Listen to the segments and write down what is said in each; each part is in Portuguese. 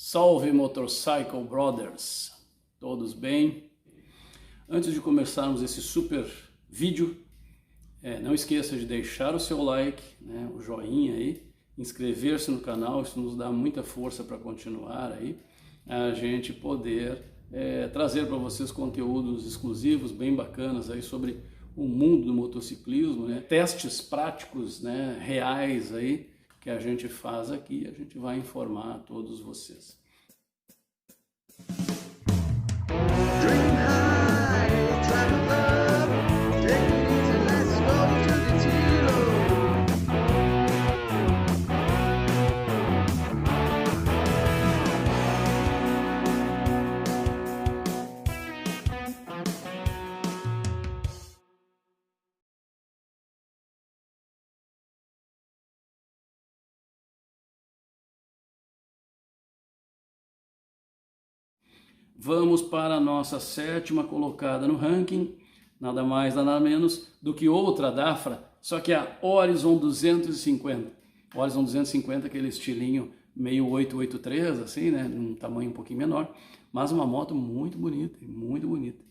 Salve Motorcycle Brothers! Todos bem? Antes de começarmos esse super vídeo, não esqueça de deixar o seu like, o joinha aí, inscrever-se no canal, isso nos dá muita força para continuar aí, a gente poder trazer para vocês conteúdos exclusivos, bem bacanas aí sobre o mundo do motociclismo, testes práticos, reais aí, que a gente faz aqui, a gente vai informar a todos vocês. Vamos para a nossa sétima colocada no ranking, nada mais, nada menos do que outra Dafra, só que a Horizon 250. Horizon 250, aquele estilinho meio 883, assim, num tamanho um pouquinho menor, mas uma moto muito bonita, muito bonita.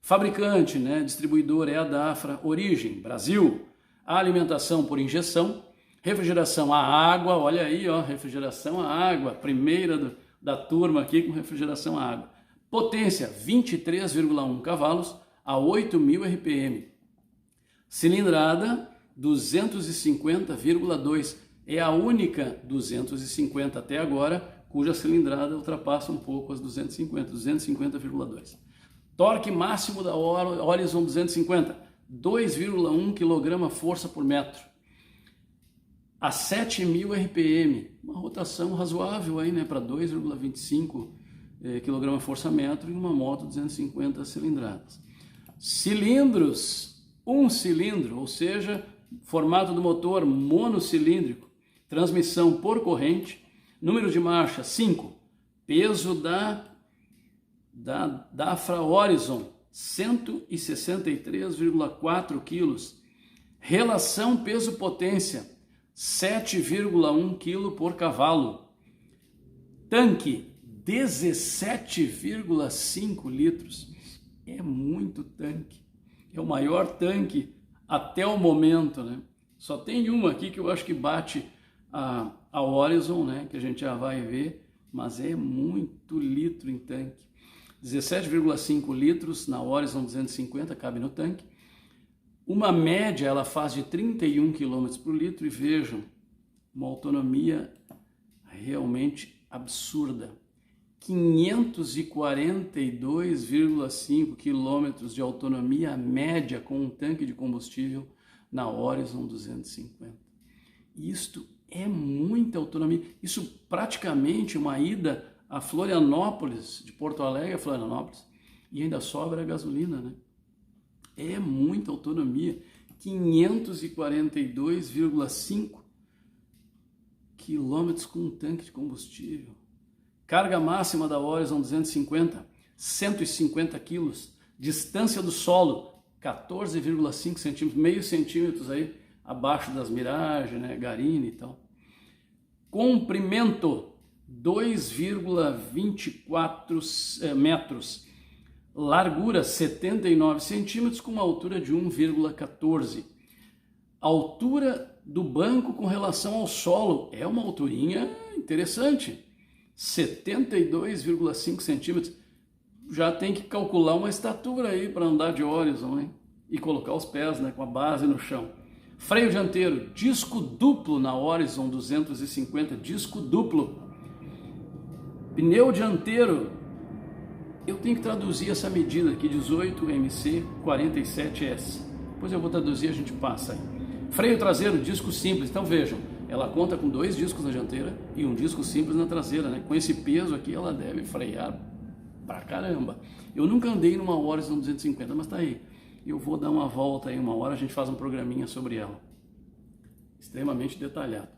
Fabricante, distribuidor é a Dafra, origem, Brasil, alimentação por injeção, refrigeração a água, olha aí, ó, refrigeração a água, primeira da turma aqui com refrigeração a água. Potência 23,1 cavalos a 8.000 RPM. Cilindrada 250,2. É a única 250 até agora cuja cilindrada ultrapassa um pouco as 250, 250,2. Torque máximo da Horizon 250, 2,1 kg força por metro. A 7.000 RPM, uma rotação razoável aí, para 2,25 kg força metro em uma moto 250 cilindradas. Cilindros, um cilindro, ou seja, formato do motor monocilíndrico, transmissão por corrente, número de marcha 5, peso da Dafra Horizon 163,4 kg, relação peso-potência 7,1 kg por cavalo, tanque 17,5 litros, é muito tanque, é o maior tanque até o momento, Só tem uma aqui que eu acho que bate a Horizon, que a gente já vai ver, mas é muito litro em tanque, 17,5 litros na Horizon 250, cabe no tanque. Uma média ela faz de 31 km por litro e vejam, uma autonomia realmente absurda. 542,5 km de autonomia média com um tanque de combustível na Horizon 250. Isto é muita autonomia. Isso praticamente uma ida a Florianópolis, de Porto Alegre a Florianópolis, e ainda sobra a gasolina, É muita autonomia, 542,5 km com um tanque de combustível. Carga máxima da Horizon 250, 150 kg. Distância do solo, 14,5 centímetros, meio centímetros aí abaixo das Mirage, Garini e tal. Comprimento, 2,24 metros. Largura 79 centímetros com uma altura de 1,14. Altura do banco com relação ao solo é uma alturinha interessante, 72,5 centímetros. Já tem que calcular uma estatura aí para andar de Horizon, e colocar os pés, com a base no chão. Freio dianteiro, disco duplo na Horizon 250, disco duplo. Pneu dianteiro, eu tenho que traduzir essa medida aqui, 18MC47S. Depois eu vou traduzir, a gente passa aí. Freio traseiro, disco simples. Então vejam, ela conta com 2 discos na dianteira e um disco simples na traseira, Com esse peso aqui, ela deve frear pra caramba. Eu nunca andei numa Horizon 250, mas tá aí. Eu vou dar uma volta aí, uma hora a gente faz um programinha sobre ela. Extremamente detalhado.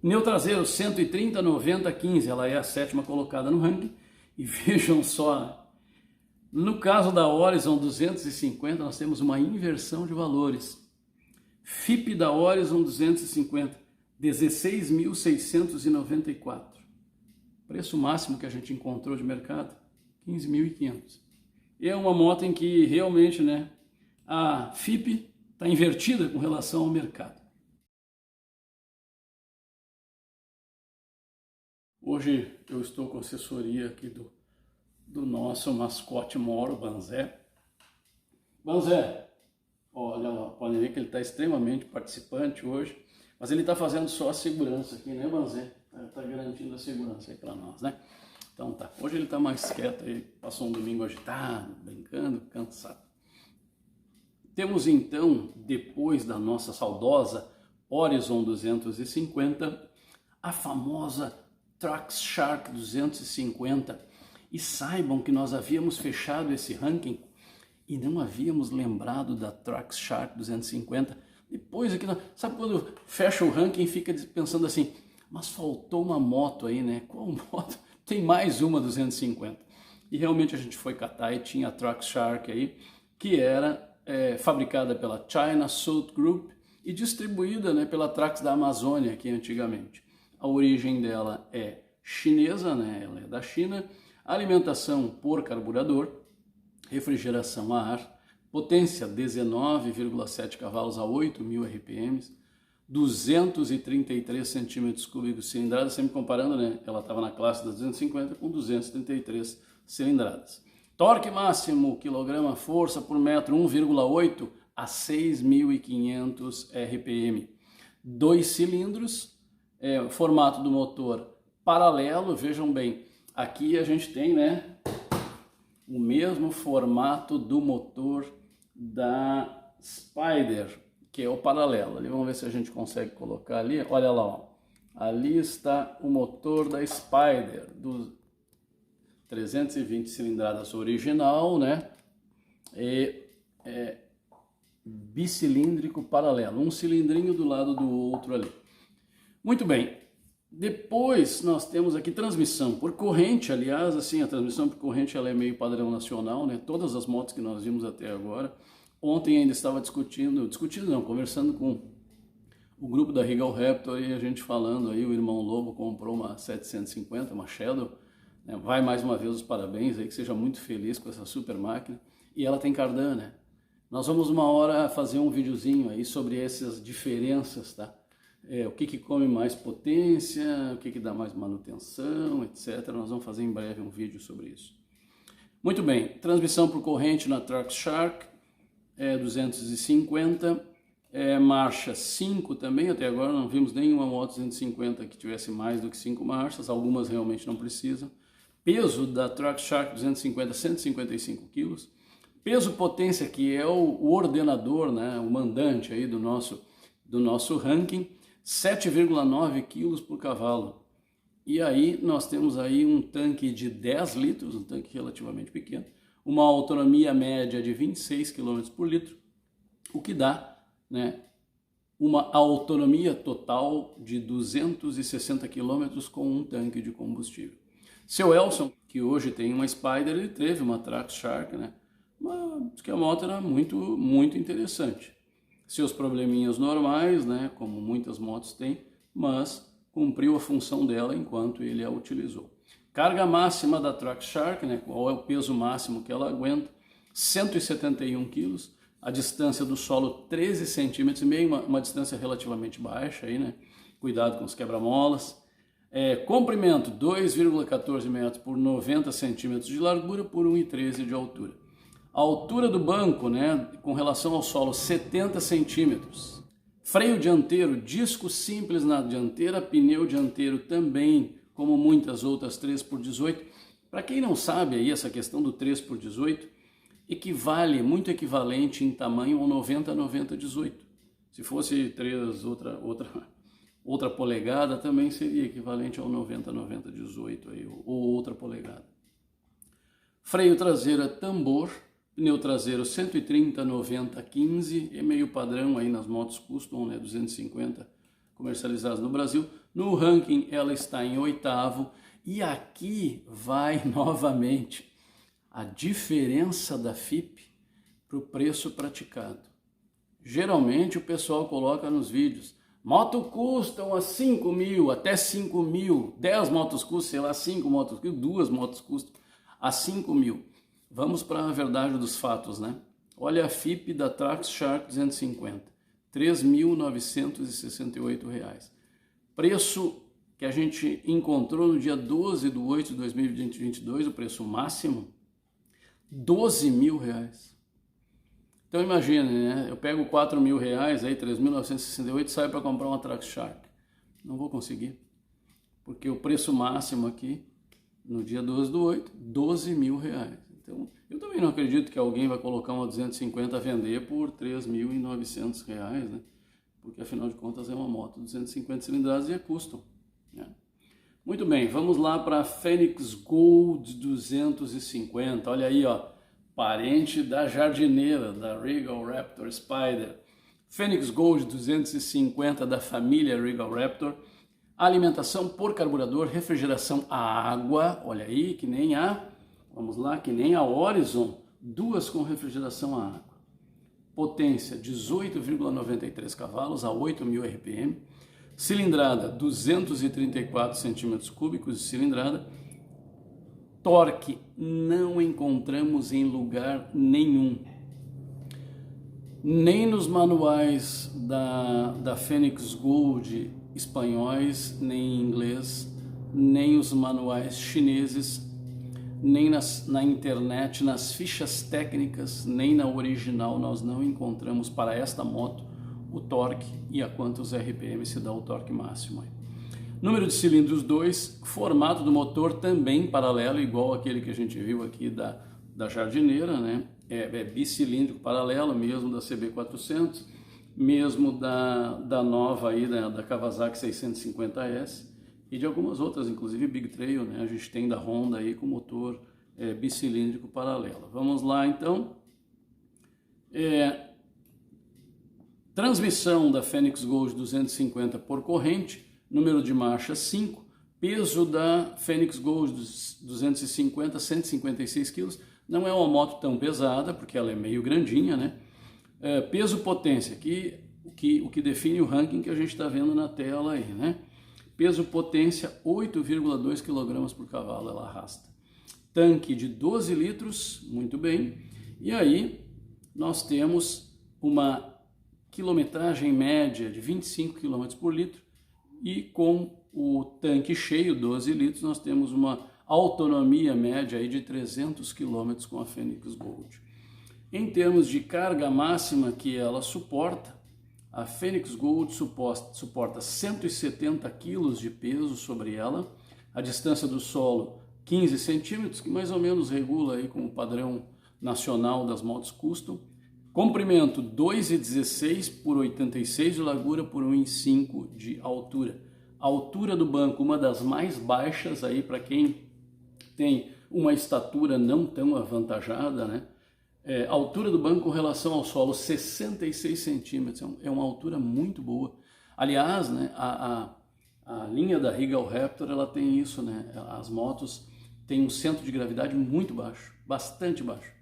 Pneu traseiro, 130, 90, 15. Ela é a 7ª colocada no ranking. E vejam só, no caso da Horizon 250, nós temos uma inversão de valores. FIP da Horizon 250, 16.694. preço máximo que a gente encontrou de mercado, 15.500. É uma moto em que realmente, né, a FIPE está invertida com relação ao mercado. Hoje eu estou com assessoria aqui do nosso mascote moro, Banzé. Banzé, olha lá, podem ver que ele está extremamente participante hoje, mas ele está fazendo só a segurança aqui, né, Banzé? Está garantindo a segurança aí para nós, né? Então tá, hoje ele está mais quieto aí, passou um domingo agitado, brincando, cansado. Temos então, depois da nossa saudosa Horizon 250, a famosa Trackshark 250. E saibam que nós havíamos fechado esse ranking e não havíamos lembrado da Trackshark 250. Depois aqui, sabe quando fecha o ranking e fica pensando assim, mas faltou uma moto aí, né? Qual moto? Tem mais uma 250. E realmente a gente foi catar e tinha a Trackshark aí, que era fabricada pela China South Group e distribuída, né, pela Trax da Amazônia aqui antigamente. A origem dela é chinesa, né, ela é da China, alimentação por carburador, refrigeração a ar, potência 19,7 cavalos a 8.000 RPMs, 233 centímetros cúbicos de cilindrada, sempre comparando, né, ela estava na classe das 250 com 233 cilindradas. Torque máximo, quilograma-força por metro, 1,8 a 6.500 RPM. 2 cilindros, formato do motor paralelo, vejam bem, aqui a gente tem, né, o mesmo formato do motor da Spider, que é o paralelo. Ali, vamos ver se a gente consegue colocar ali, olha lá, ó. Ali está o motor da Spider, do 320 cilindradas original, né? Bicilíndrico paralelo, um cilindrinho do lado do outro ali. Muito bem. Depois nós temos aqui transmissão por corrente, aliás, assim, a transmissão por corrente ela é meio padrão nacional, né? Todas as motos que nós vimos até agora. Ontem ainda estava conversando com o grupo da Regal Raptor e a gente falando aí, o irmão Lobo comprou uma 750, uma Shadow. Vai mais uma vez os parabéns aí, que seja muito feliz com essa super máquina. E ela tem cardan, né? Nós vamos uma hora fazer um videozinho aí sobre essas diferenças, tá? O que come mais potência, o que dá mais manutenção, etc. Nós vamos fazer em breve um vídeo sobre isso. Muito bem, transmissão por corrente na Trackshark, 250, marcha 5 também, até agora não vimos nenhuma moto 250 que tivesse mais do que 5 marchas, algumas realmente não precisam. Peso da Trackshark 250, 155 kg. Peso potência, que é o ordenador, né, o mandante aí do nosso ranking, 7,9 kg por cavalo. E aí nós temos aí um tanque de 10 litros, um tanque relativamente pequeno, uma autonomia média de 26 km por litro, o que dá, né, uma autonomia total de 260 km com um tanque de combustível. Seu Elson, que hoje tem uma Spider, ele teve uma Trackshark, né? Mas que a moto era muito, muito interessante. Seus probleminhas normais, né? Como muitas motos têm, mas cumpriu a função dela enquanto ele a utilizou. Carga máxima da Trackshark, né? Qual é o peso máximo que ela aguenta? 171 kg. A distância do solo 13 centímetros e meio, uma distância relativamente baixa aí, né? Cuidado com os quebra-molas. Comprimento 2,14 metros por 90 centímetros de largura por 1,13 de altura. A altura do banco, né, com relação ao solo, 70 centímetros. Freio dianteiro, disco simples na dianteira, pneu dianteiro também, como muitas outras 3x18. Para quem não sabe aí, essa questão do 3x18 equivale, muito equivalente em tamanho ao 90-90-18. Se fosse 3, outra polegada também seria equivalente ao 90-90-18 aí, ou outra polegada. Freio traseiro é tambor, pneu traseiro 130-90-15, é meio padrão aí nas motos custom, né, 250 comercializadas no Brasil. No ranking ela está em 8º e aqui vai novamente a diferença da FIPE para o preço praticado. Geralmente o pessoal coloca nos vídeos, Moto custam a 5 mil, até 5 mil, 10 motos custam, sei lá, 5 motos custam, 2 motos custam a 5 mil. Vamos para a verdade dos fatos, né? Olha a FIP da Trax Shark 250, R$ 3.968. Preço que a gente encontrou no dia 12/8 de 2022, o preço máximo, R$ 12.000. Então imagine, né? Eu pego R$ 4.000, aí 3.968, saio para comprar uma Trax Shark. Não vou conseguir, porque o preço máximo aqui, no dia 12/8, R$ 12.000. Então, eu também não acredito que alguém vai colocar uma 250 a vender por R$ 3.900, né? Porque afinal de contas é uma moto 250 cilindradas e é custom, né? Muito bem, vamos lá para a Fênix Gold 250. Olha aí, ó, parente da jardineira, da Regal Raptor Spider. Fênix Gold 250 da família Regal Raptor. Alimentação por carburador, refrigeração a água, olha aí, que nem a, vamos lá, que nem a Horizon, duas com refrigeração a água. Potência 18,93 cavalos a 8.000 RPM. Cilindrada 234 centímetros cúbicos de cilindrada. Torque não encontramos em lugar nenhum. Nem nos manuais da Fênix Gold espanhóis, nem em inglês, nem os manuais chineses, nem na internet, nas fichas técnicas, nem na original, nós não encontramos para esta moto o torque e a quantos RPM se dá o torque máximo. Número de cilindros 2, formato do motor também paralelo, igual aquele que a gente viu aqui da jardineira, né? É bicilíndrico paralelo, mesmo da CB400, mesmo da nova aí, da Kawasaki 650S e de algumas outras, inclusive Big Trail, né? A gente tem da Honda aí com motor bicilíndrico paralelo. Vamos lá então. Transmissão da Fênix Gold 250 por corrente, número de marcha 5, peso da Fênix Gold 250, 156 kg, não é uma moto tão pesada, porque ela é meio grandinha, né? Peso potência, o que define o ranking que a gente está vendo na tela aí, né? Peso potência 8,2 kg por cavalo ela arrasta. Tanque de 12 litros, muito bem. E aí nós temos uma quilometragem média de 25 km por litro e com o tanque cheio, 12 litros, nós temos uma autonomia média aí de 300 km com a Fênix Gold. Em termos de carga máxima que ela suporta, a Fênix Gold suporta 170 kg de peso sobre ela, a distância do solo 15 centímetros, que mais ou menos regula aí com o padrão nacional das motos custom. Comprimento 2,16 por 86 de largura por 1,5 de altura. A altura do banco, uma das mais baixas aí para quem tem uma estatura não tão avantajada, né? A altura do banco com relação ao solo, 66 centímetros, é uma altura muito boa. Aliás, né, a linha da Regal Raptor, ela tem isso, né? As motos têm um centro de gravidade muito baixo, bastante baixo.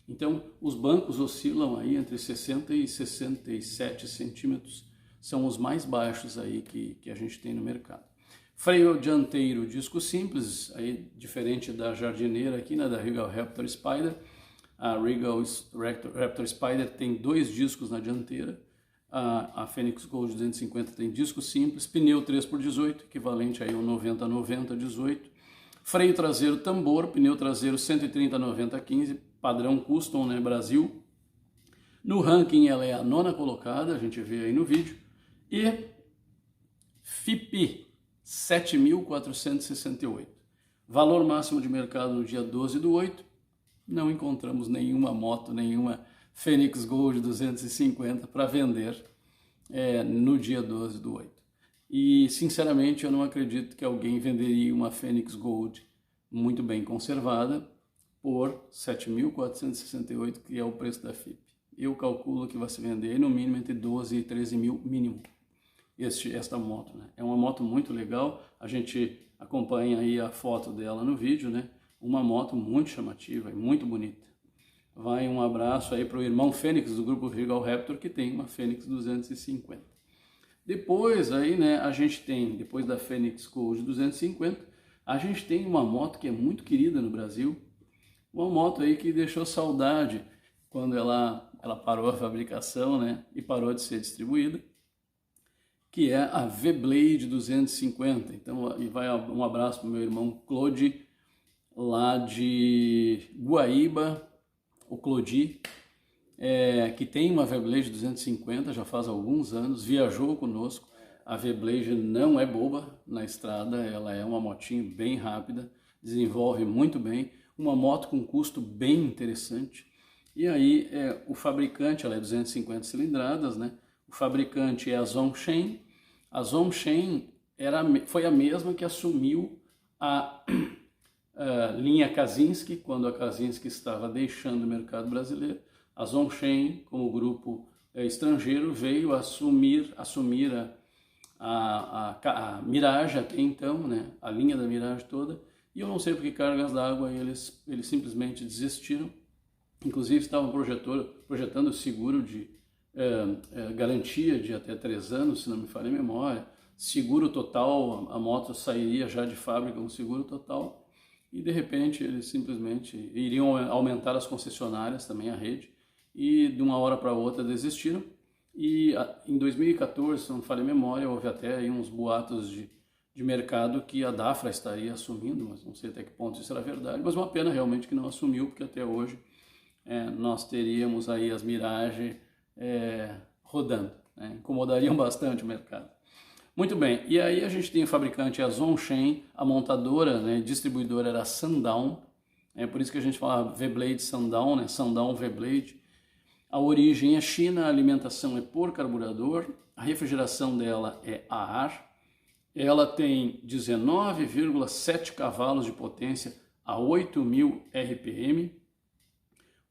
Então, os bancos oscilam aí entre 60 e 67 centímetros, são os mais baixos aí que a gente tem no mercado. Freio dianteiro, disco simples, aí diferente da jardineira aqui, né, da Regal Raptor Spider. A Regal Raptor Spider tem 2 discos na dianteira, a Fênix Gold 250 tem disco simples, pneu 3x18, equivalente aí ao 90-90-18. Freio traseiro tambor, pneu traseiro 130-90-15, padrão custom, né, Brasil. No ranking ela é a 9ª colocada, a gente vê aí no vídeo. E FIP 7.468. Valor máximo de mercado no dia 12/8. Não encontramos nenhuma moto, nenhuma Fênix Gold 250 para vender no dia 12/8. E sinceramente eu não acredito que alguém venderia uma Fênix Gold muito bem conservada por 7.468, que é o preço da FIP. Eu calculo que vai se vender no mínimo entre 12 e 13 mil mínimo esta moto, né? É uma moto muito legal, a gente acompanha aí a foto dela no vídeo, né? Uma moto muito chamativa e muito bonita. Vai um abraço aí para o irmão Fênix do grupo Regal Raptor, que tem uma Fênix 250. Depois aí, né, a gente tem, depois da Fênix Gold 250, a gente tem uma moto que é muito querida no Brasil, uma moto aí que deixou saudade quando ela parou a fabricação, né, e parou de ser distribuída, que é a V-Blade 250. Então, e vai um abraço para o meu irmão Claude, lá de Guaíba, o Clodi, que tem uma V-Blade 250, já faz alguns anos, viajou conosco. A V-Blade não é boba na estrada, ela é uma motinho bem rápida, desenvolve muito bem, uma moto com custo bem interessante. E aí, o fabricante, ela é 250 cilindradas, né? O fabricante é a Zhongsheng. A Zhongsheng foi a mesma que assumiu a linha Kazinski, quando a Kazinski estava deixando o mercado brasileiro. A Zhongsheng, como grupo estrangeiro, veio assumir a Mirage até então, né? A linha da Mirage toda. E eu não sei por que cargas d'água eles simplesmente desistiram. Inclusive estavam projetando seguro de garantia de até 3 anos, se não me falha a memória. Seguro total, a moto sairia já de fábrica com seguro total. E de repente eles simplesmente iriam aumentar as concessionárias, também a rede. E de uma hora para outra desistiram. E em 2014, se não me falha a memória, houve até aí uns boatos de mercado que a Dafra estaria assumindo, mas não sei até que ponto isso era verdade. Mas uma pena realmente que não assumiu, porque até hoje nós teríamos aí as Mirage rodando, né? Incomodariam bastante o mercado. Muito bem, e aí a gente tem o fabricante, a Zhongsheng, a montadora, né, distribuidora era a Sundown, por isso que a gente fala V-Blade Sundown, né, Sundown V-Blade. A origem é China, a alimentação é por carburador, a refrigeração dela é a ar, ela tem 19,7 cavalos de potência a 8.000 RPM,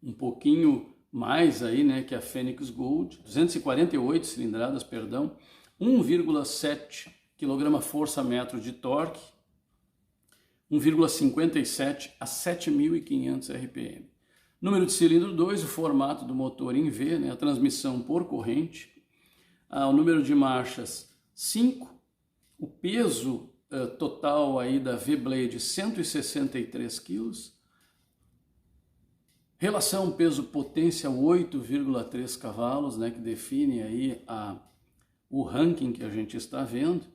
um pouquinho mais aí, né, que a Fênix Gold, 248 cilindradas, perdão, 1,7 kgfm de torque, 1,57 a 7.500 RPM. Número de cilindro 2, o formato do motor em V, né, a transmissão por corrente, o número de marchas 5, o peso total aí da V-Blade 163 kg, relação peso-potência 8,3 cavalos, né, que define aí o ranking que a gente está vendo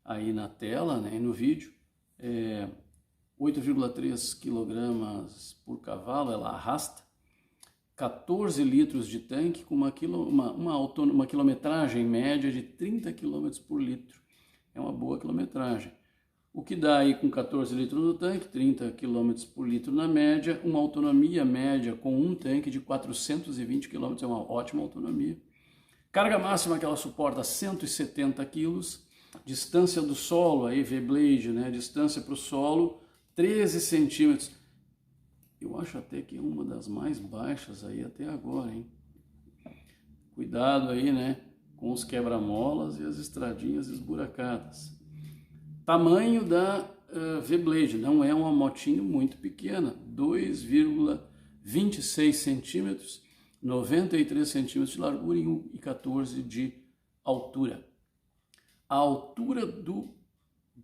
aí na tela, né, no vídeo. 8,3 kg por cavalo, ela arrasta, 14 litros de tanque com uma quilometragem média de 30 km por litro. É uma boa quilometragem. O que dá aí com 14 litros no tanque, 30 km por litro na média, uma autonomia média com um tanque de 420 km, é uma ótima autonomia. Carga máxima que ela suporta 170 kg, distância do solo, aí V-Blade, né, distância para o solo, 13 centímetros. Eu acho até que é uma das mais baixas aí até agora, hein? Cuidado aí, né, com os quebra-molas e as estradinhas esburacadas. Tamanho da V-Blade, não é uma motinho muito pequena, 2,26 centímetros, 93 centímetros de largura e 1,14 de altura. A altura do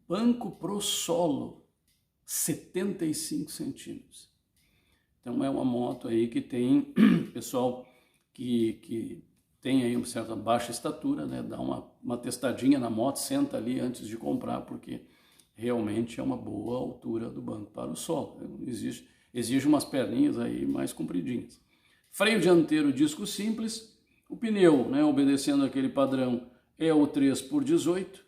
banco pro solo, 75 centímetros. Então é uma moto aí que tem, pessoal que tem aí uma certa baixa estatura, né, dá uma testadinha na moto, senta ali antes de comprar, porque realmente é uma boa altura do banco para o solo. Exige umas perninhas aí mais compridinhas. Freio dianteiro disco simples, o pneu, né, obedecendo aquele padrão, é o 3x18,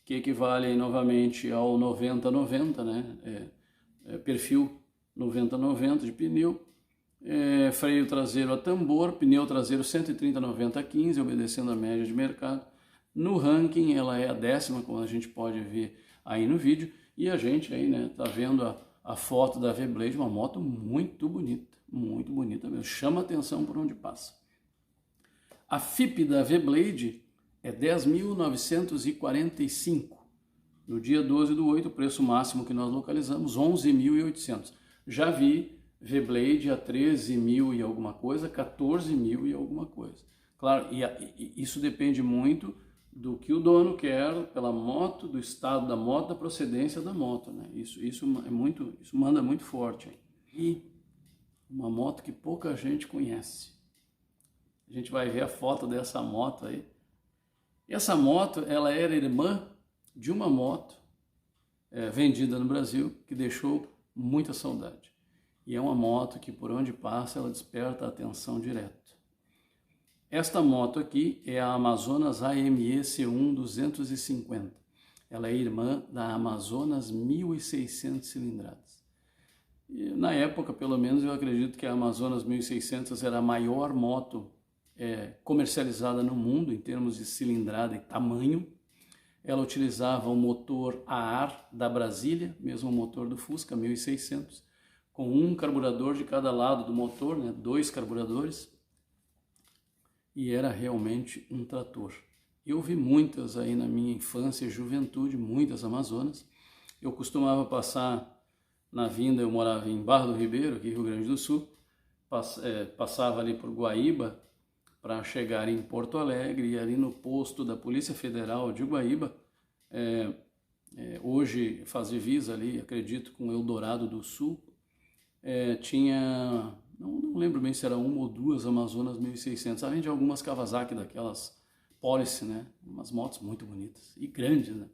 que equivale aí novamente ao 90-90, né, perfil 90-90 de pneu. Freio traseiro a tambor, pneu traseiro 130/90/15, obedecendo a média de mercado. No ranking ela é a 10ª, como a gente pode ver aí no vídeo, e a gente aí, né, tá vendo a foto da V-Blade, uma moto muito bonita mesmo, chama atenção por onde passa. A FIP da V-Blade é 10.945, no dia 12/8, o preço máximo que nós localizamos, 11.800. Já vi V-Blade a 13.000 e alguma coisa, 14.000 e alguma coisa. Claro, e isso depende muito do que o dono quer pela moto, do estado da moto, da procedência da moto, né? Isso manda muito forte. E uma moto que pouca gente conhece. A gente vai ver a foto dessa moto aí. Essa moto, ela era irmã de uma moto vendida no Brasil que deixou muita saudade. E é uma moto que por onde passa ela desperta a atenção direto. Esta moto aqui é a Amazonas AME C1 250. Ela é irmã da Amazonas 1600 cilindradas. E na época, pelo menos, eu acredito que a Amazonas 1600 era a maior moto comercializada no mundo em termos de cilindrada e tamanho. Ela utilizava um motor a ar da Brasília, mesmo o motor do Fusca 1600, com um carburador de cada lado do motor, né, 2 carburadores. E era realmente um trator. Eu vi muitas aí na minha infância e juventude, muitas Amazonas. Eu costumava passar na vinda, eu morava em Barra do Ribeiro, aqui Rio Grande do Sul, passava ali por Guaíba para chegar em Porto Alegre, e ali no posto da Polícia Federal de Guaíba, hoje faz divisa ali, acredito, com Eldorado do Sul, tinha... Não lembro bem se era uma ou duas Amazonas 1600, além de algumas Kawasaki daquelas Police, né? Umas motos muito bonitas e grandes, né?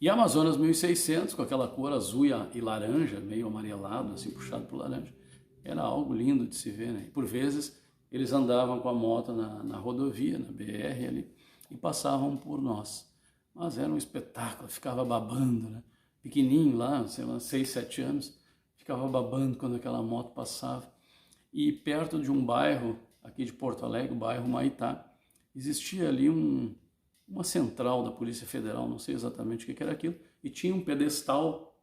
E a Amazonas 1600, com aquela cor azul e laranja, meio amarelado, assim, puxado por laranja, era algo lindo de se ver, né? E por vezes eles andavam com a moto na rodovia, na BR ali, e passavam por nós. Mas era um espetáculo, ficava babando, né? Pequenininho lá, sei lá, 6, 7 anos, ficava babando quando aquela moto passava. E perto de um bairro aqui de Porto Alegre, o bairro Maitá, existia ali uma central da Polícia Federal, não sei exatamente o que era aquilo, e tinha um pedestal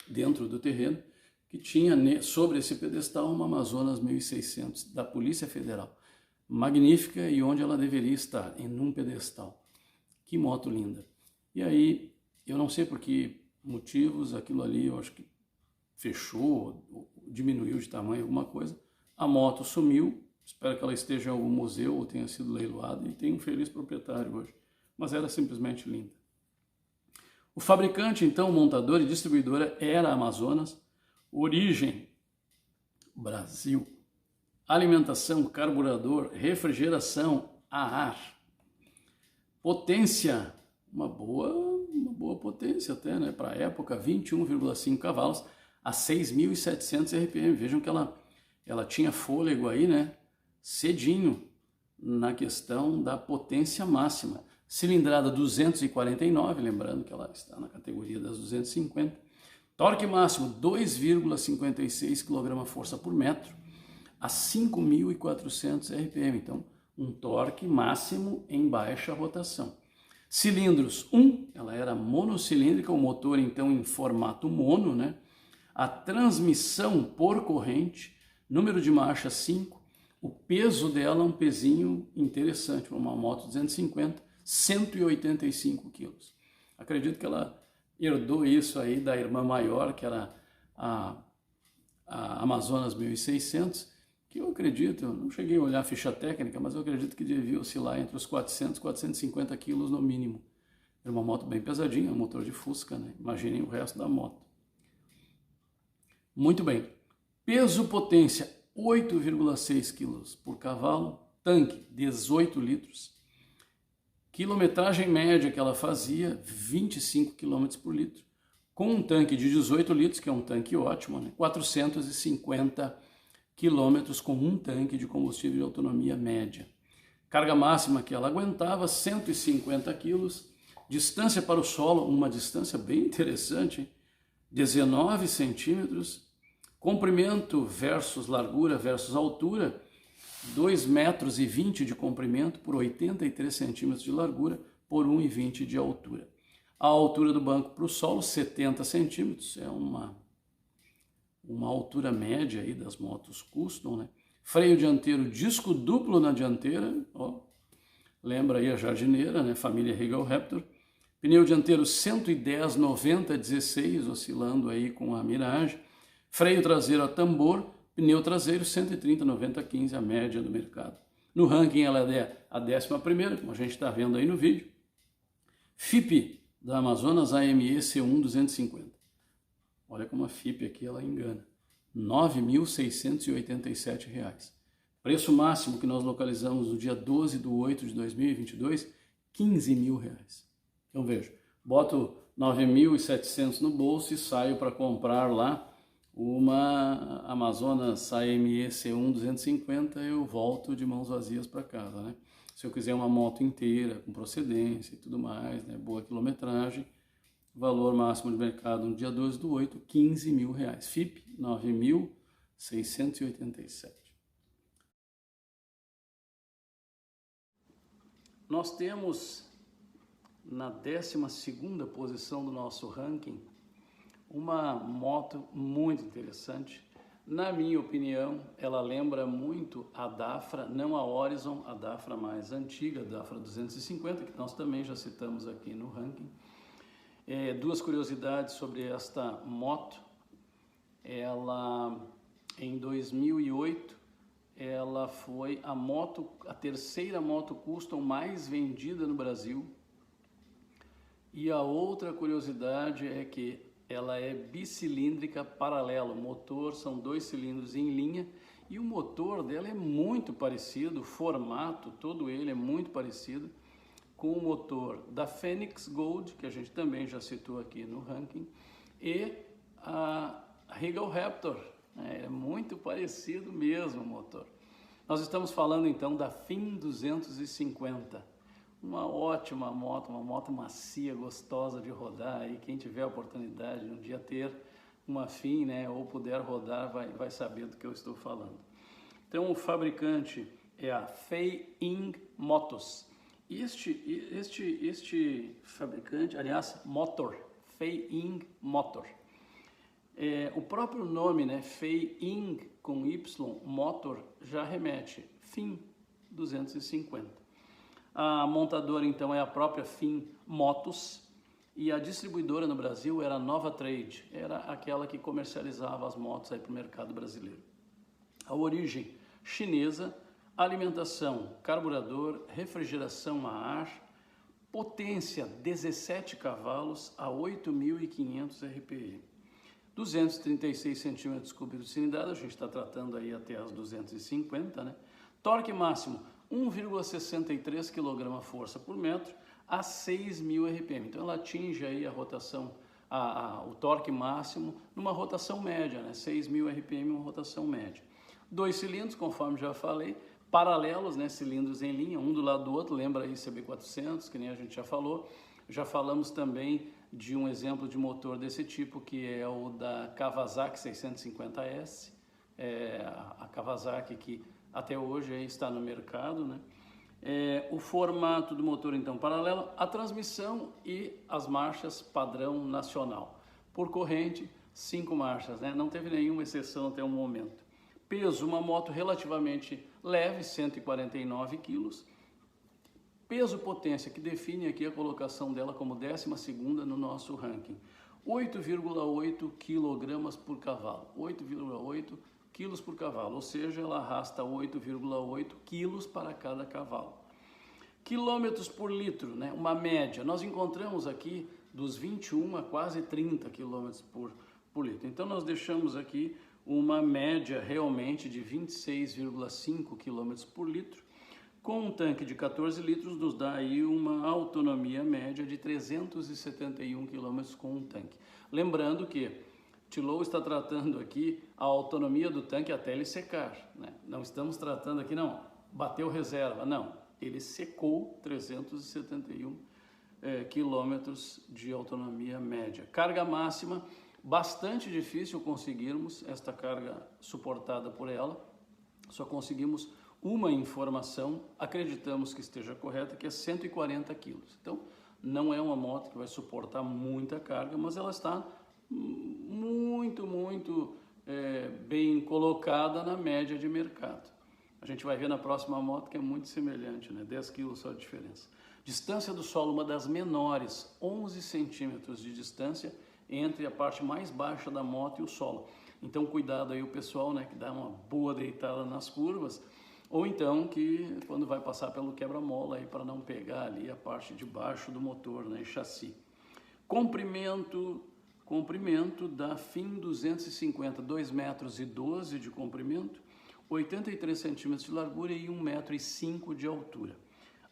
dentro do terreno, que tinha sobre esse pedestal uma Amazonas 1600 da Polícia Federal. Magnífica, e onde ela deveria estar, em um pedestal. Que moto linda. E aí, eu não sei por que motivos, aquilo ali eu acho que fechou, diminuiu de tamanho, alguma coisa. A moto sumiu, espero que ela esteja em algum museu ou tenha sido leiloada, e tem um feliz proprietário hoje, mas era simplesmente linda. O fabricante, então, montador e distribuidora era a Amazonas, origem Brasil, alimentação, carburador, refrigeração a ar, potência, uma boa potência até, né, para a época, 21,5 cavalos a 6.700 RPM, vejam que ela tinha fôlego aí, né, cedinho, na questão da potência máxima. Cilindrada 249, lembrando que ela está na categoria das 250. Torque máximo 2,56 kgf por metro a 5.400 RPM. Então, um torque máximo em baixa rotação. Cilindros 1, ela era monocilíndrica, o motor então em formato mono, né? A transmissão por corrente, número de marcha 5, o peso dela é um pezinho interessante, uma moto 250, 185 quilos. Acredito que ela herdou isso aí da irmã maior, que era a Amazonas 1600, que eu acredito, não cheguei a olhar a ficha técnica, mas eu acredito que devia oscilar entre os 400 e 450 quilos no mínimo. Era uma moto bem pesadinha, um motor de Fusca, né? Imaginem o resto da moto. Muito bem. Peso potência 8,6 kg por cavalo, tanque 18 litros. Quilometragem média que ela fazia 25 km por litro. Com um tanque de 18 litros, que é um tanque ótimo, né? 450 km com um tanque de combustível de autonomia média. Carga máxima que ela aguentava 150 kg. Distância para o solo, uma distância bem interessante, hein? 19 centímetros. Comprimento versus largura versus altura, 2,20 metros de comprimento por 83 centímetros de largura por 1,20 de altura. A altura do banco para o solo, 70 centímetros, é uma altura média aí das motos custom, né? Freio dianteiro, disco duplo na dianteira, ó, lembra aí a jardineira, né? Família Regal Raptor. Pneu dianteiro 110/90/16, oscilando aí com a Mirage. Freio traseiro a tambor, pneu traseiro 130/90/15, a média do mercado. No ranking ela é a 11ª, como a gente está vendo aí no vídeo. FIP da Amazonas AME C1 250. Olha como a FIP aqui ela engana. R$ 9.687. Preço máximo que nós localizamos no dia 12/8/2022, R$ 15.000. Então veja, boto 9.700 no bolso e saio para comprar lá uma Amazonas AME C1 250, eu volto de mãos vazias para casa, né? Se eu quiser uma moto inteira, com procedência e tudo mais, né? Boa quilometragem, valor máximo de mercado no dia 12/8, R$ 15.000. FIP, 9.687. Nós temos na 12ª posição do nosso ranking uma moto muito interessante. Na minha opinião, ela lembra muito a Dafra, não a Horizon, a Dafra mais antiga, a Dafra 250, que nós também já citamos aqui no ranking. Duas curiosidades sobre esta moto. Ela, em 2008, ela foi a terceira moto custom mais vendida no Brasil. E a outra curiosidade é que ela é bicilíndrica paralelo, o motor são 2 cilindros em linha e o motor dela é muito parecido, o formato todo ele é muito parecido com o motor da Fenix Gold, que a gente também já citou aqui no ranking, e a Regal Raptor, é muito parecido mesmo o motor. Nós estamos falando então da FIM 250. Uma ótima moto, uma moto macia, gostosa de rodar. E quem tiver a oportunidade de um dia ter uma FIM, né, ou puder rodar, vai saber do que eu estou falando. Então o fabricante é a Fei Ing Motos. Este fabricante, aliás, motor, Fei Ing Motor. O próprio nome, né, Fei Ing com Y, Motor, já remete, FIM 250. A montadora, então, é a própria FIM Motos e a distribuidora no Brasil era a Nova Trade, era aquela que comercializava as motos para o mercado brasileiro. A origem chinesa, alimentação, carburador, refrigeração a ar, potência 17 cavalos a 8.500 RPM. 236 centímetros cúbicos de cilindrada, a gente está tratando aí até as 250, né? Torque máximo 1,63 kgf por metro a 6.000 RPM. Então ela atinge aí a rotação, o torque máximo numa rotação média, né? 6.000 RPM, uma rotação média. 2 cilindros, conforme já falei, paralelos, né? Cilindros em linha, um do lado do outro, lembra aí CB400, que nem a gente já falou. Já falamos também de um exemplo de motor desse tipo, que é o da Kawasaki 650S, a Kawasaki que até hoje está no mercado, né? O formato do motor, então, paralelo, a transmissão e as marchas padrão nacional. Por corrente, 5 marchas, né? Não teve nenhuma exceção até o momento. Peso, uma moto relativamente leve, 149 quilos. Peso potência, que define aqui a colocação dela como 12ª no nosso ranking. 8,8 kg por cavalo. 8,8 quilos por cavalo, ou seja, ela arrasta 8,8 quilos para cada cavalo. Quilômetros por litro, né? Uma média. Nós encontramos aqui dos 21 a quase 30 quilômetros por litro. Então nós deixamos aqui uma média realmente de 26,5 quilômetros por litro. Com um tanque de 14 litros nos dá aí uma autonomia média de 371 km com um tanque. Lembrando que Tillou está tratando aqui a autonomia do tanque até ele secar, né? Não estamos tratando aqui, não, bateu reserva, não. Ele secou 371 quilômetros de autonomia média. Carga máxima, bastante difícil conseguirmos esta carga suportada por ela, só conseguimos uma informação, acreditamos que esteja correta, que é 140 quilos. Então, não é uma moto que vai suportar muita carga, mas ela está muito bem colocada na média de mercado. A gente vai ver na próxima moto que é muito semelhante, né? 10 quilos só a diferença. Distância do solo, uma das menores, 11 centímetros de distância entre a parte mais baixa da moto e o solo. Então, cuidado aí o pessoal, né, que dá uma boa deitada nas curvas, ou então que quando vai passar pelo quebra-mola aí para não pegar ali a parte de baixo do motor, né, chassi. Comprimento da FIM 250, 2,12 metros de comprimento, 83 centímetros de largura e 1,05 m de altura.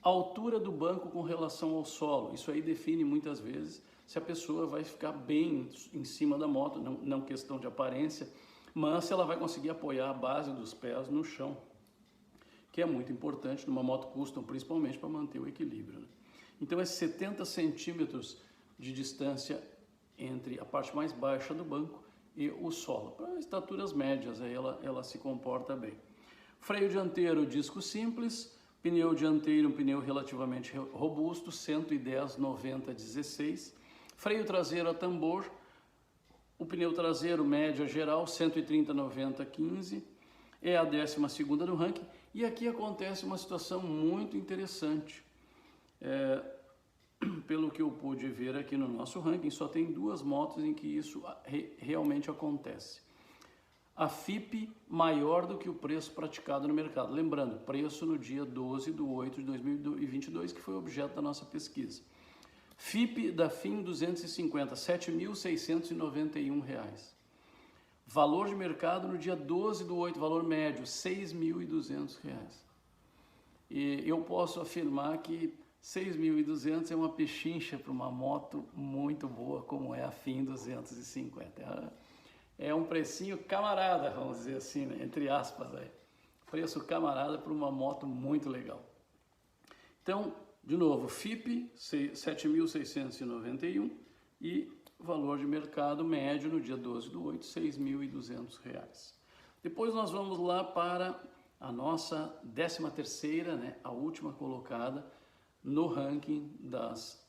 A altura do banco com relação ao solo, isso aí define muitas vezes se a pessoa vai ficar bem em cima da moto, não questão de aparência, mas se ela vai conseguir apoiar a base dos pés no chão, que é muito importante numa moto custom, principalmente para manter o equilíbrio, né? Então é 70 centímetros de distância entre a parte mais baixa do banco e o solo. Para estaturas médias, aí ela se comporta bem. Freio dianteiro, disco simples. Pneu dianteiro, um pneu relativamente robusto, 110/90/16. Freio traseiro a tambor. O pneu traseiro média geral, 130/90/15. É a 12ª no ranking. E aqui acontece uma situação muito interessante. Pelo que eu pude ver aqui no nosso ranking, só tem 2 motos em que isso realmente acontece. A FIP maior do que o preço praticado no mercado. Lembrando, preço no dia 12/8/2022, que foi objeto da nossa pesquisa. FIP da FIM 250, R$ 7.691. Valor de mercado no dia 12/8, valor médio, R$ 6.200. E eu posso afirmar que 6.200 é uma pechincha para uma moto muito boa como é a FIM 250. É um precinho camarada, vamos dizer assim, né? Entre aspas, aí. Preço camarada para uma moto muito legal. Então, de novo, FIP 7.691 e valor de mercado médio no dia 12/8, R$ 6.200. Depois nós vamos lá para a nossa 13ª, né? A última colocada no ranking das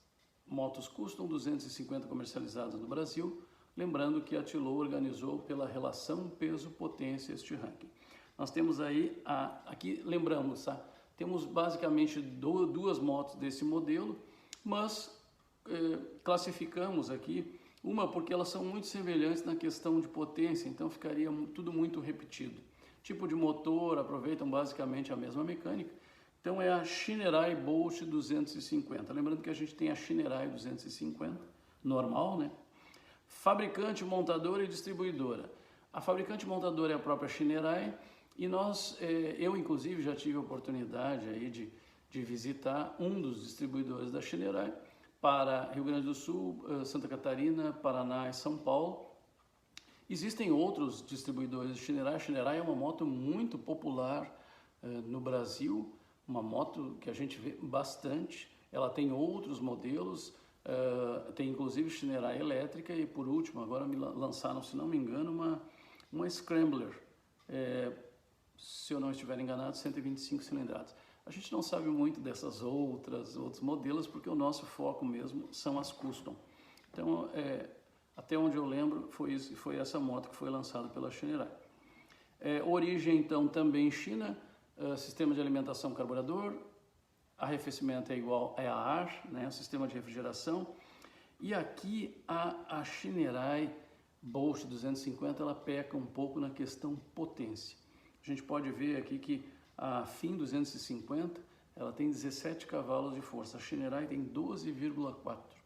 motos custom 250 comercializadas no Brasil. Lembrando que a Tilo organizou pela relação peso-potência este ranking. Nós temos aí, aqui lembramos, tá? Temos basicamente 2 motos desse modelo, mas classificamos aqui uma porque elas são muito semelhantes na questão de potência, então ficaria tudo muito repetido. Tipo de motor, aproveitam basicamente a mesma mecânica. Então é a Shinerai Bolt 250. Lembrando que a gente tem a Shinerai 250, normal, né? Fabricante, montadora e distribuidora. A fabricante montadora é a própria Shinerai e eu inclusive já tive a oportunidade aí de visitar um dos distribuidores da Shinerai para Rio Grande do Sul, Santa Catarina, Paraná e São Paulo. Existem outros distribuidores de Shinerai. A Shinerai é uma moto muito popular no Brasil, uma moto que a gente vê bastante. Ela tem outros modelos, tem inclusive Shinerai elétrica e por último, agora me lançaram, se não me engano, uma Scrambler, se eu não estiver enganado, 125 cilindradas. A gente não sabe muito dessas outros modelos porque o nosso foco mesmo são as custom. Então, até onde eu lembro, foi essa moto que foi lançada pela Shinerai. Origem, então, também China, sistema de alimentação carburador, arrefecimento é igual a ar, né, sistema de refrigeração. E aqui a Shinerai Bolt 250, ela peca um pouco na questão potência. A gente pode ver aqui que a FIM 250, ela tem 17 cavalos de força, a Shinerai tem 12,4.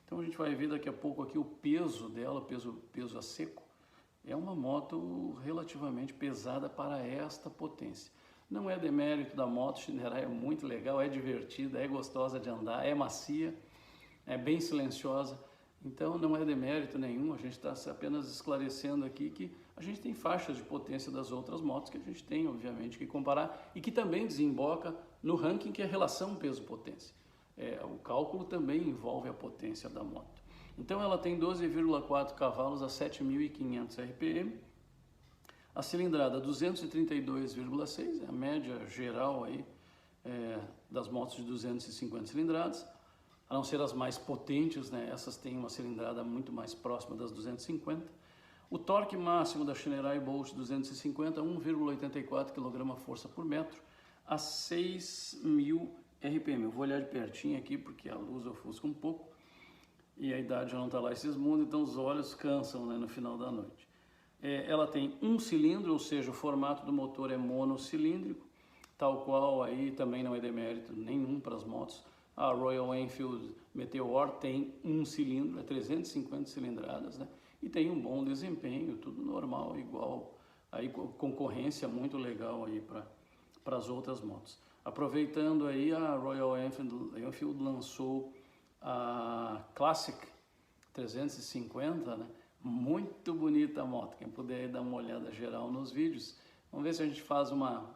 Então a gente vai ver daqui a pouco aqui o peso dela, peso a seco, é uma moto relativamente pesada para esta potência. Não é demérito da moto, Shinerai é muito legal, é divertida, é gostosa de andar, é macia, é bem silenciosa, então não é demérito nenhum, a gente está apenas esclarecendo aqui que a gente tem faixas de potência das outras motos que a gente tem, obviamente, que comparar e que também desemboca no ranking que é a relação peso-potência. O cálculo também envolve a potência da moto. Então ela tem 12,4 cavalos a 7.500 RPM, a cilindrada 232,6, é a média geral aí, das motos de 250 cilindradas, a não ser as mais potentes, né? Essas têm uma cilindrada muito mais próxima das 250. O torque máximo da Shinerai Bolt 250, 1,84 kgfm por metro, a 6.000 RPM. Eu vou olhar de pertinho aqui porque a luz ofusca um pouco e a idade já não está lá esses mundos, então os olhos cansam, né, no final da noite. Ela tem um cilindro, ou seja, o formato do motor é monocilíndrico, tal qual aí também não é demérito nenhum para as motos. A Royal Enfield Meteor tem um cilindro, é 350 cilindradas, né? E tem um bom desempenho, tudo normal, igual, aí concorrência muito legal aí para as outras motos. Aproveitando aí, a Royal Enfield lançou a Classic 350, né? Muito bonita a moto, quem puder dar uma olhada geral nos vídeos. Vamos ver se a gente faz uma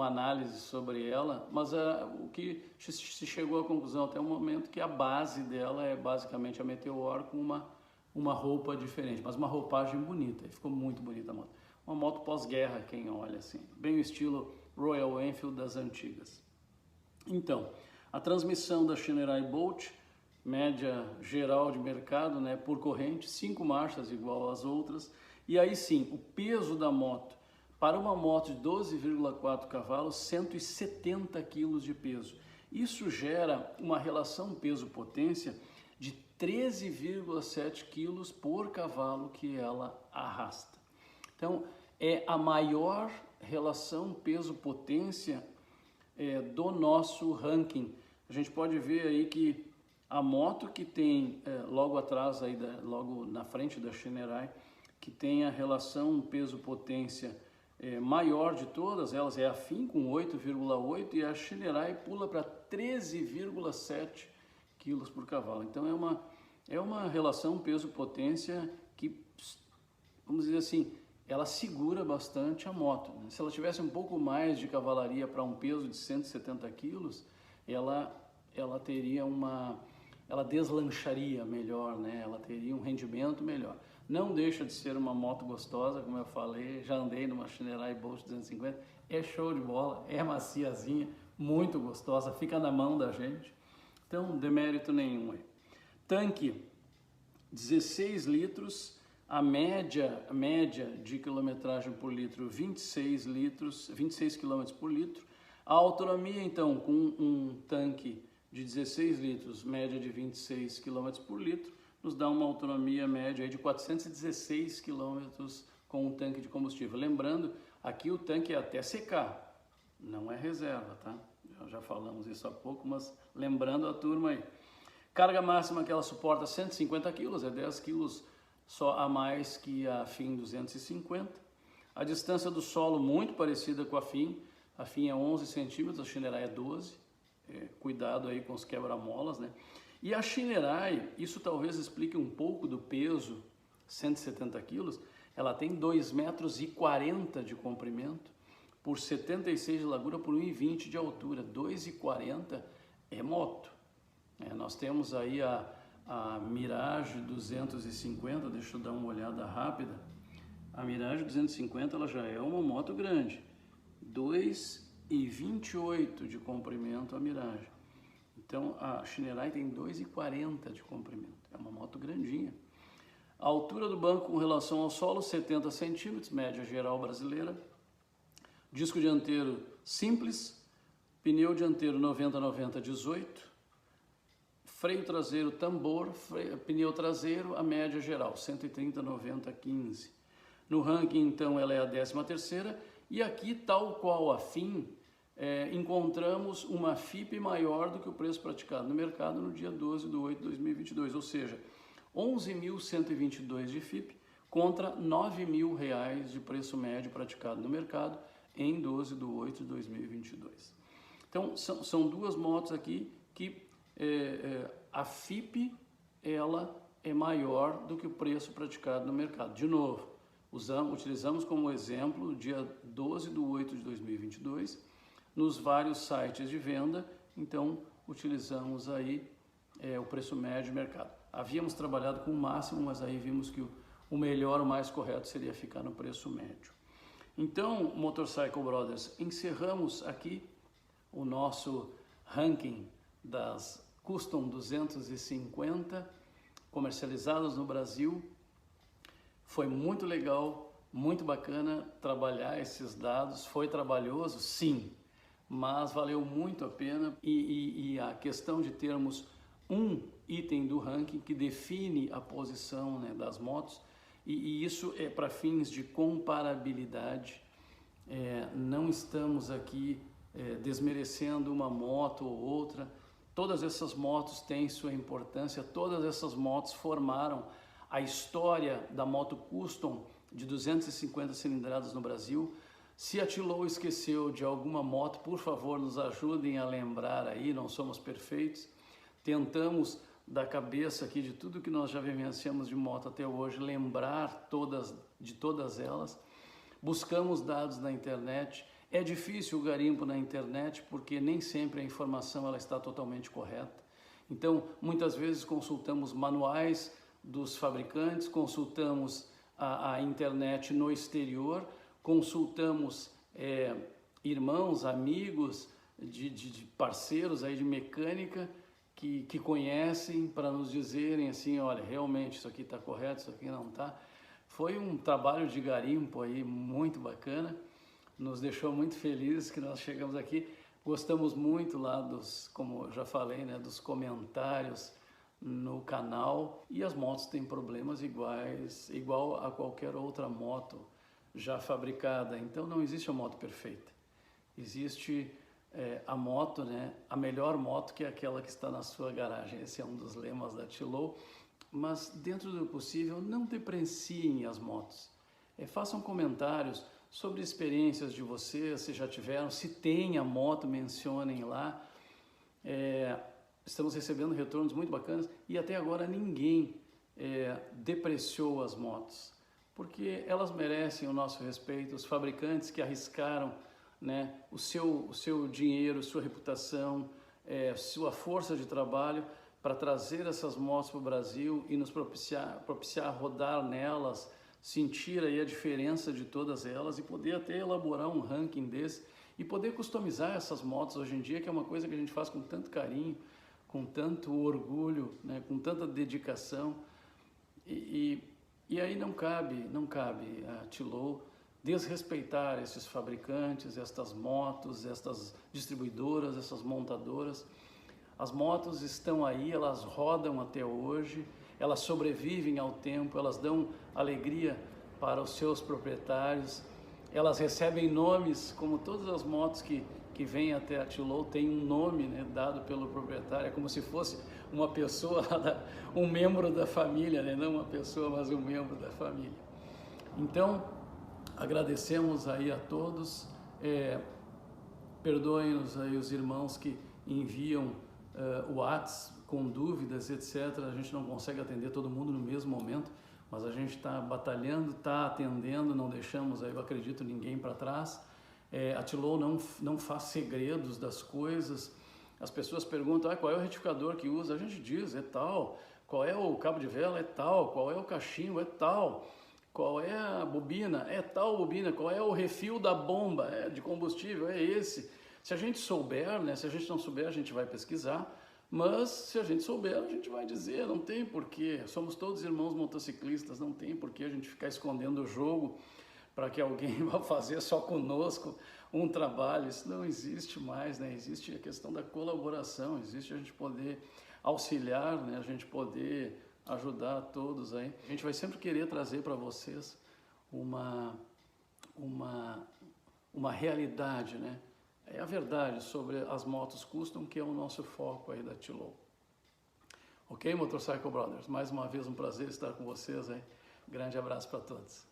análise sobre ela, mas o que se chegou à conclusão até o momento que a base dela é basicamente a Meteor com uma roupa diferente, mas uma roupagem bonita, ficou muito bonita a moto. Uma moto pós-guerra, quem olha assim, bem o estilo Royal Enfield das antigas. Então, a transmissão da Shinerai Bolt, média geral de mercado, né, por corrente, 5 marchas igual às outras, e aí sim, o peso da moto, para uma moto de 12,4 cavalos, 170 kg de peso. Isso gera uma relação peso-potência de 13,7 kg por cavalo que ela arrasta. Então, é a maior relação peso-potência do nosso ranking. A gente pode ver aí que a moto que tem logo atrás, aí logo na frente da Shinerai, que tem a relação peso-potência maior de todas elas, é a Finn com 8,8 e a Shinerai pula para 13,7 kg por cavalo. Então é uma relação peso-potência que, vamos dizer assim, ela segura bastante a moto, né? Se ela tivesse um pouco mais de cavalaria para um peso de 170 quilos, ela teria ela deslancharia melhor, né? Ela teria um rendimento melhor. Não deixa de ser uma moto gostosa, como eu falei, já andei numa Shinerai Bolt 250, é show de bola, é maciazinha, muito gostosa, fica na mão da gente, então demérito nenhum aí. Tanque, 16 litros, a média de quilometragem por litro, 26 km por litro. A autonomia, então, com um tanque de 16 litros, média de 26 km por litro, nos dá uma autonomia média de 416 km com um tanque de combustível. Lembrando, aqui o tanque é até secar, não é reserva, tá? Já falamos isso há pouco, mas lembrando a turma aí. Carga máxima que ela suporta 150 kg, é 10 kg só a mais que a Finn 250. A distância do solo muito parecida com a Finn é 11 centímetros, a Shinerai é 12. Cuidado aí com os quebra-molas, né? E a Shinerai, isso talvez explique um pouco do peso, 170 quilos, ela tem 2,40 metros de comprimento, por 76 de largura, por 1,20 de altura. 2,40 é moto. Nós temos aí a Mirage 250, deixa eu dar uma olhada rápida. A Mirage 250 ela já é uma moto grande, 2,28 de comprimento a Mirage. Então a Shinerai tem 2,40 de comprimento, é uma moto grandinha. A altura do banco com relação ao solo, 70 centímetros, média geral brasileira. Disco dianteiro simples, pneu dianteiro 90-90 18, freio traseiro tambor, pneu traseiro, a média geral, 130-90 15. No ranking, então, ela é a 13ª, e aqui, tal qual a Finn, encontramos uma FIP maior do que o preço praticado no mercado no dia 12/8/2022, ou seja, 11.122 de FIP contra R$ 9.000 de preço médio praticado no mercado em 12/8/2022. Então, são duas motos aqui que a FIP ela é maior do que o preço praticado no mercado. De novo, utilizamos como exemplo o dia 12/8/2022 nos vários sites de venda, então utilizamos aí o preço médio de mercado. Havíamos trabalhado com o máximo, mas aí vimos que o melhor, o mais correto seria ficar no preço médio. Então, Motorcycle Brothers, encerramos aqui o nosso ranking das Custom 250 comercializadas no Brasil. Foi muito legal, muito bacana trabalhar esses dados. Foi trabalhoso? Sim, mas valeu muito a pena. E a questão de termos um item do ranking que define a posição, né, das motos, e isso é para fins de comparabilidade. Não estamos aqui desmerecendo uma moto ou outra. Todas essas motos têm sua importância, todas essas motos formaram a história da moto custom de 250 cilindradas no Brasil. Se a Tillol esqueceu de alguma moto, por favor, nos ajudem a lembrar aí, não somos perfeitos. Tentamos, da cabeça aqui de tudo que nós já vivenciamos de moto até hoje, lembrar de todas elas. Buscamos dados na internet. É difícil o garimpo na internet porque nem sempre a informação ela está totalmente correta. Então, muitas vezes consultamos manuais dos fabricantes, consultamos a internet no exterior, consultamos irmãos, amigos, de parceiros aí de mecânica que conhecem para nos dizerem assim, olha, realmente isso aqui está correto, isso aqui não está. Foi um trabalho de garimpo aí muito bacana, nos deixou muito felizes que nós chegamos aqui. Gostamos muito lá como eu já falei, né, dos comentários no canal, e as motos têm problemas igual a qualquer outra moto já fabricada. Então não existe a moto perfeita. Existe a moto, né, a melhor moto, que é aquela que está na sua garagem. Esse é um dos lemas da Tillol. Mas dentro do possível, não depreciem as motos. Façam comentários sobre experiências de vocês, se já tiveram, se tem a moto, mencionem lá. Estamos recebendo retornos muito bacanas e até agora ninguém depreciou as motos, porque elas merecem o nosso respeito. Os fabricantes que arriscaram, né, o seu dinheiro, sua reputação, sua força de trabalho para trazer essas motos para o Brasil e nos propiciar rodar nelas, sentir aí a diferença de todas elas e poder até elaborar um ranking desse e poder customizar essas motos hoje em dia, que é uma coisa que a gente faz com tanto carinho, com tanto orgulho, né, com tanta dedicação. E aí não cabe a Tillol desrespeitar esses fabricantes, estas motos, estas distribuidoras, essas montadoras. As motos estão aí, elas rodam até hoje, elas sobrevivem ao tempo, elas dão alegria para os seus proprietários, elas recebem nomes, como todas as motos que vêm até a Tillol tem um nome, né, dado pelo proprietário, é como se fosse uma pessoa, um membro da família, né, não uma pessoa, mas um membro da família. Então, agradecemos aí a todos, perdoem-nos aí os irmãos que enviam o WhatsApp com dúvidas, etc. A gente não consegue atender todo mundo no mesmo momento, mas a gente está batalhando, está atendendo, não deixamos aí, eu acredito, ninguém para trás. A Tillol não faz segredos das coisas. As pessoas perguntam, qual é o retificador que usa? A gente diz, é tal. Qual é o cabo de vela? É tal. Qual é o cachimbo? É tal. Qual é a bobina? É tal bobina. Qual é o refil da bomba de combustível? É esse. Se a gente souber, né? Se a gente não souber, a gente vai pesquisar. Mas se a gente souber, a gente vai dizer, não tem porquê. Somos todos irmãos motociclistas, não tem porquê a gente ficar escondendo o jogo para que alguém vá fazer só conosco um trabalho. Isso não existe mais, né? Existe a questão da colaboração, existe a gente poder auxiliar, né? A gente poder ajudar todos aí. A gente vai sempre querer trazer para vocês uma realidade, né? É a verdade sobre as motos custom, que é o nosso foco aí da Tillol. Ok, Motorcycle Brothers? Mais uma vez um prazer estar com vocês aí. Grande abraço para todos.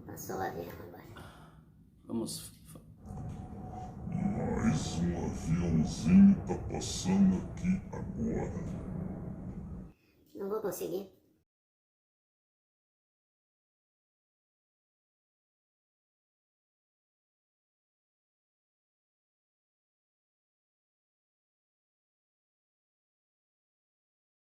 Passou o avião agora. Vamos. Mais um aviãozinho tá passando aqui agora. Não vou conseguir.